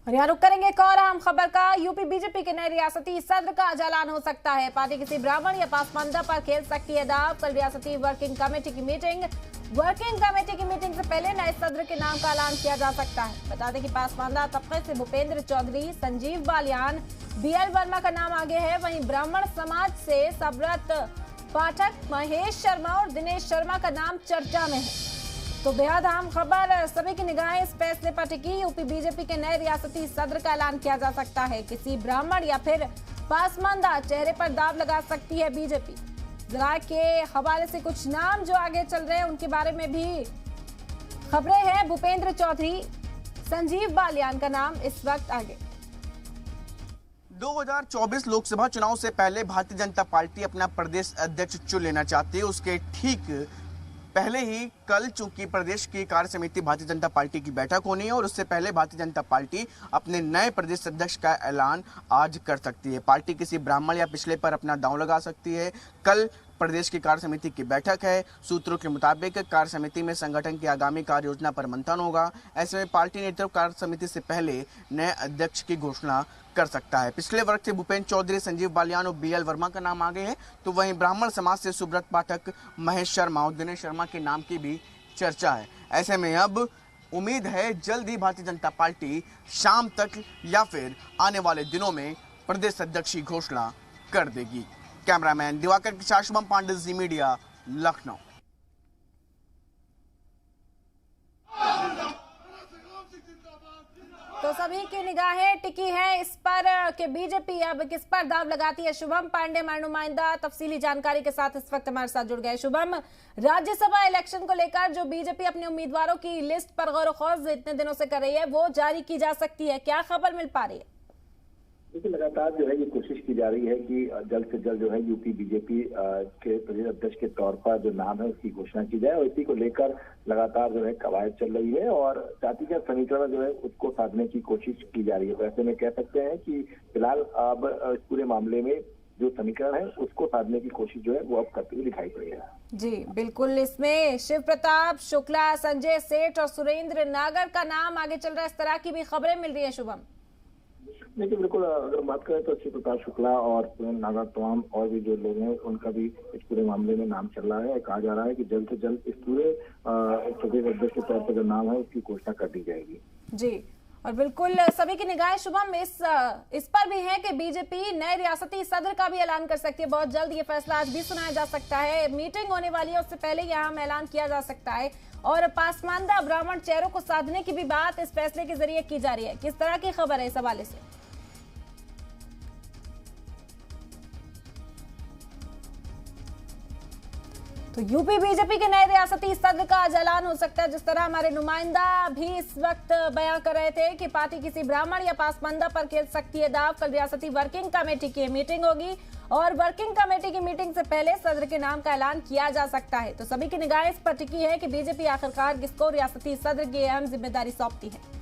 और यहाँ रुक करेंगे एक और अहम खबर का। यूपी बीजेपी के नए रियासती सदर का ऐलान हो सकता है। पार्टी किसी ब्राह्मण या पासमानदा पर खेल सकती है दाव। कल रियासती वर्किंग कमेटी की मीटिंग से पहले नए सदर के नाम का ऐलान किया जा सकता है। बता दें कि पासमानदा तबके से भूपेंद्र चौधरी, संजीव बालियान, बीएल वर्मा का नाम आगे है। वहीं ब्राह्मण समाज से सब्रत पाठक, महेश शर्मा और दिनेश शर्मा का नाम चर्चा में है। तो बेहद अहम खबर, सभी की निगाहें इस फैसले पर टिकी। यूपी बीजेपी के नए रियासती सदर का ऐलान किया जा सकता है। किसी ब्राह्मण या फिर पासमानदा चेहरे पर दाव लगा सकती है बीजेपी। जरा के हवाले से कुछ नाम जो आगे चल रहे हैं उनके बारे में भी खबरें हैं। भूपेंद्र चौधरी, संजीव बालियान का नाम इस वक्त आगे। 2024 लोकसभा चुनाव से पहले भारतीय जनता पार्टी अपना प्रदेश अध्यक्ष चुन लेना चाहती है। उसके ठीक पहले ही कल चूंकि प्रदेश की कार्य समिति भारतीय जनता पार्टी की बैठक होनी है और उससे पहले भारतीय जनता पार्टी अपने नए प्रदेश अध्यक्ष का ऐलान आज कर सकती है। पार्टी किसी ब्राह्मण या पिछले पर अपना दांव लगा सकती है। कल प्रदेश की कार्य समिति की बैठक है। सूत्रों के मुताबिक कार्य समिति में संगठन की आगामी कार्य योजना पर मंथन होगा। ऐसे में पार्टी नेतृत्व कार्य समिति से पहले नए अध्यक्ष की घोषणा कर सकता है। पिछले वर्ग से भूपेंद्र चौधरी, संजीव बालियान और बीएल वर्मा का नाम आगे है, तो वहीं ब्राह्मण समाज से सुब्रत पाठक, महेश शर्मा और दिनेश शर्मा के नाम की भी चर्चा है। ऐसे में अब उम्मीद है जल्द ही भारतीय जनता पार्टी शाम तक या फिर आने वाले दिनों में प्रदेश अध्यक्ष की घोषणा कर देगी। कैमरामैन दिवाकर के साथ शुभम पांडे, जी मीडिया, लखनऊ। तो सभी की निगाहें टिकी है इस पर कि बीजेपी अब किस पर दाव लगाती है। शुभम पांडे हमारे नुमाइंदा तफसीली जानकारी के साथ इस वक्त हमारे साथ जुड़ गए। शुभम, राज्यसभा इलेक्शन को लेकर जो बीजेपी अपने उम्मीदवारों की लिस्ट पर गौर खौज इतने दिनों से कर रही है, वो जारी की जा सकती है, क्या खबर मिल पा रही है? देखिए, लगातार जो है ये कोशिश की जा रही है कि जल्द से जल्द जो है यूपी बीजेपी के प्रदेश अध्यक्ष के तौर पर जो नाम है उसकी घोषणा की जाए और इसी को लेकर लगातार जो है कवायद चल रही है और जातिगत समीकरण जो है उसको साधने की कोशिश की जा रही है। वैसे में कह सकते हैं कि फिलहाल अब इस पूरे मामले में जो समीकरण है उसको साधने की कोशिश जो है वो अब करते हुए दिखाई पड़ी है। जी बिल्कुल, इसमें शिव प्रताप शुक्ला, संजय सेठ और सुरेंद्र नागर का नाम आगे चल रहा है, इस तरह की भी खबरें मिल रही है। शुभम, देखिए, बिल्कुल अगर बात करें तो शिव प्रताप शुक्ला और सुरेंद्र नागर तमाम और भी जो लोग हैं उनका भी इस पूरे मामले में नाम चल रहा है। कहा जा रहा है कि जल्द से जल्द इस पूरे प्रदेश अध्यक्ष के तौर पर जो नाम है उसकी घोषणा कर दी जाएगी। जी, और बिल्कुल सभी की निगाहें शुभम इस पर भी है कि बीजेपी नए रियासती सदर का भी ऐलान कर सकती है। बहुत जल्द ये फैसला आज भी सुनाया जा सकता है। मीटिंग होने वाली है, उससे पहले यहाँ ऐलान किया जा सकता है। और पासमानदा ब्राह्मण चेहरों को साधने की भी बात इस फैसले के जरिए की जा रही है। किस तरह की खबर है इस हवाले से? तो यूपी बीजेपी के नए रियासती सदर का आज ऐलान हो सकता है। जिस तरह हमारे नुमाइंदा भी इस वक्त बयां कर रहे थे कि पार्टी किसी ब्राह्मण या पासमानदा पर खेल सकती है दाव। कल रियासती वर्किंग कमेटी की मीटिंग होगी और वर्किंग कमेटी की मीटिंग से पहले सदर के नाम का ऐलान किया जा सकता है। तो सभी की निगाहें इस पर टिकी है कि बीजेपी आखिरकार किसको रियासती सदर की अहम जिम्मेदारी सौंपती है।